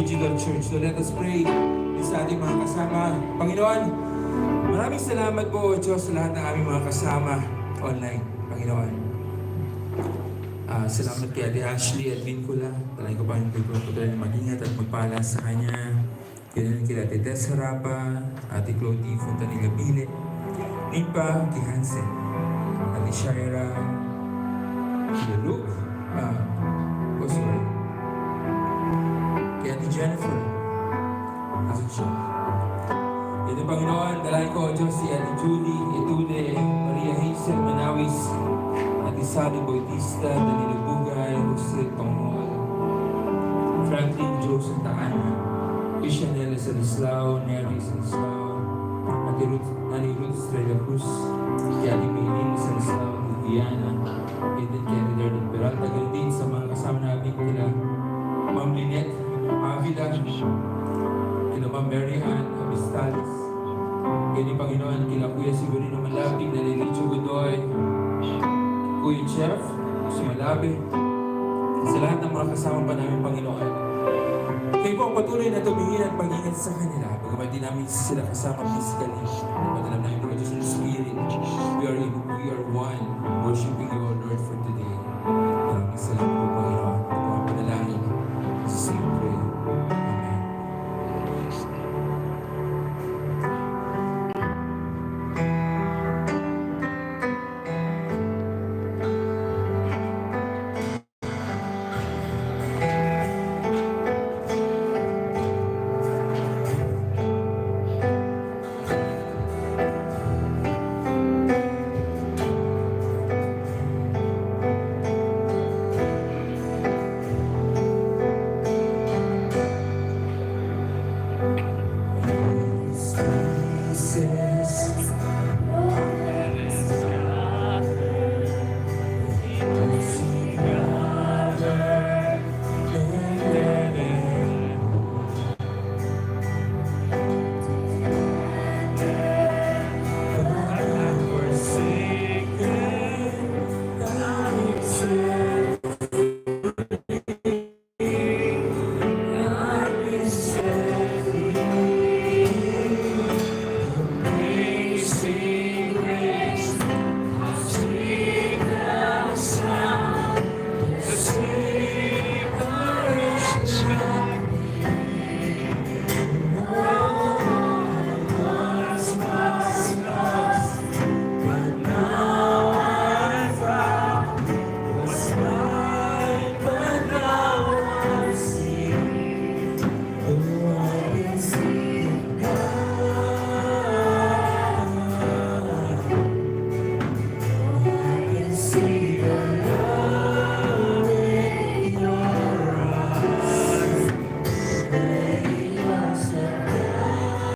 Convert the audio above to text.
Digital Church. So let us pray sa ating mga kasama. Panginoon, maraming salamat po, Diyos, sa lahat ng aming mga kasama online. Panginoon, salamat kay Ate Ashley at Vincula. Talay ko pa yung pagpuputuloy na mag-ingat at magpala sa kanya. Kailan kila Ate Tess Harapa, Ate Clody Fontanilla Pile, Nipa Kihansen, Ate Shaira, Kila Luke, kay Ate Jennifer, Ate John. Ito Panginoon, dalay ko, Diyos, si Ate Julie, Etude, Maria Hazel Manawis, Ate Sally Bautista, Danilo Bugay, Jose Pangmol, Franklin Joseph Taana, Ishanela Salislao, Neri Salislao, Ate Ruth Estrella Cruz, kay Ate Maylin Salislao, Diana, kay Ate Darlene Peralta, ganun din sa mga kasama namin kila Ma'am Lynette Avila, kila Ma'am Mary Ann Abistales, kaya Panginoon, kila Kuya Sigurino Malabing, Nalilicho Godoy, Kuya Jeff, Sumalabi, sa lahat ng mga kasama pa namin, Panginoon. Kayo po ang patuloy na tumingin at pag-ingat sa kanila, bagamat di namin sila kasama physically. Pagdalam namin po, Diyos,